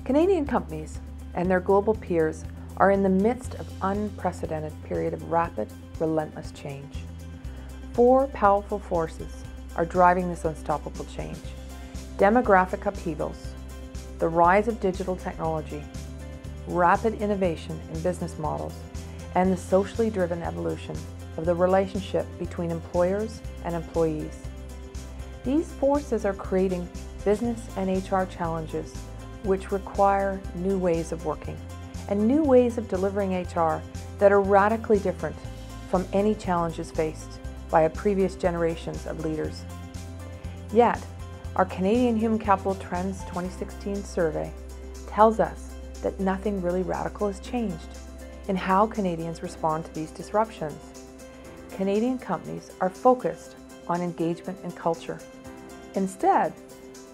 Canadian companies and their global peers are in the midst of an unprecedented period of rapid, relentless change. Four powerful forces are driving this unstoppable change: demographic upheavals, the rise of digital technology, rapid innovation in business models, and the socially driven evolution of the relationship between employers and employees. These forces are creating business and HR challenges which require new ways of working and new ways of delivering HR that are radically different from any challenges faced by previous generations of leaders. Yet, our Canadian Human Capital Trends 2016 survey tells us that nothing really radical has changed in how Canadians respond to these disruptions. Canadian companies are focused on engagement and culture. Instead,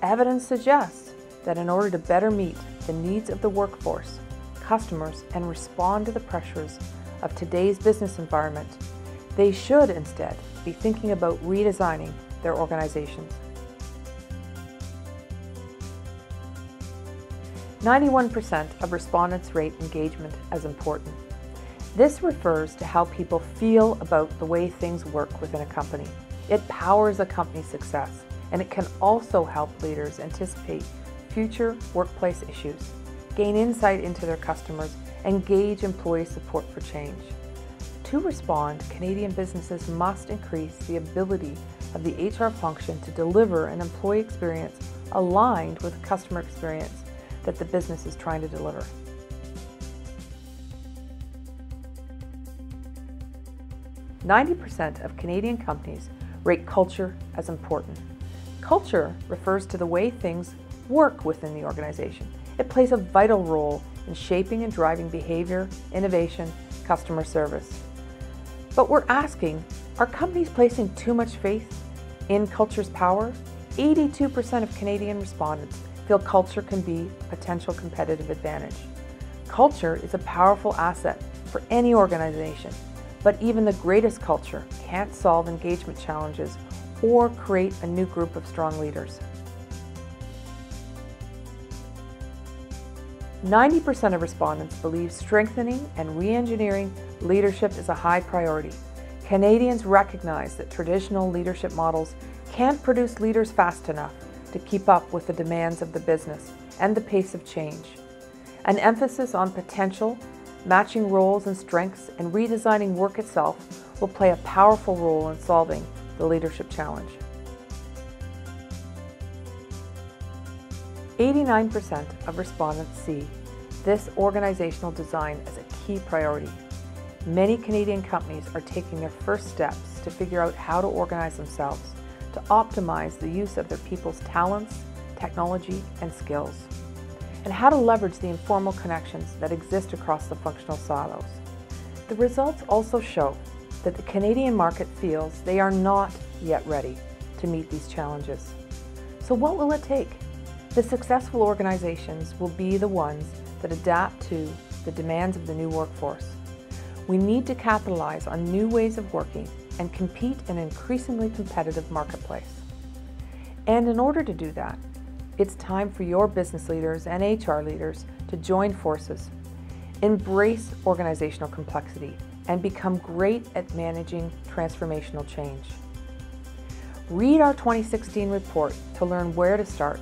evidence suggests that in order to better meet the needs of the workforce, customers, and respond to the pressures of today's business environment, they should instead be thinking about redesigning their organizations. 91% of respondents rate engagement as important. This refers to how people feel about the way things work within a company. It powers a company's success, and it can also help leaders anticipate future workplace issues, gain insight into their customers, and gauge employee support for change. To respond, Canadian businesses must increase the ability of the HR function to deliver an employee experience aligned with the customer experience that the business is trying to deliver. "90% of Canadian companies rate culture as important. Culture refers to the way things work within the organization. It plays a vital role in shaping and driving behavior, innovation, customer service. But we're asking, are companies placing too much faith in culture's power? 82% of Canadian respondents feel culture can be a potential competitive advantage. Culture is a powerful asset for any organization, but even the greatest culture can't solve engagement challenges or create a new group of strong leaders. 90% of respondents believe strengthening and re-engineering leadership is a high priority. Canadians recognize that traditional leadership models can't produce leaders fast enough to keep up with the demands of the business and the pace of change. An emphasis on potential, matching roles and strengths, and redesigning work itself will play a powerful role in solving the leadership challenge. 89% of respondents see this organizational design as a key priority. Many Canadian companies are taking their first steps to figure out how to organize themselves to optimize the use of their people's talents, technology, and skills, and how to leverage the informal connections that exist across the functional silos. The results also show that the Canadian market feels they are not yet ready to meet these challenges. So what will it take? The successful organizations will be the ones that adapt to the demands of the new workforce. We need to capitalize on new ways of working and compete in an increasingly competitive marketplace. And in order to do that, it's time for your business leaders and HR leaders to join forces, embrace organizational complexity, and become great at managing transformational change. Read our 2016 report to learn where to start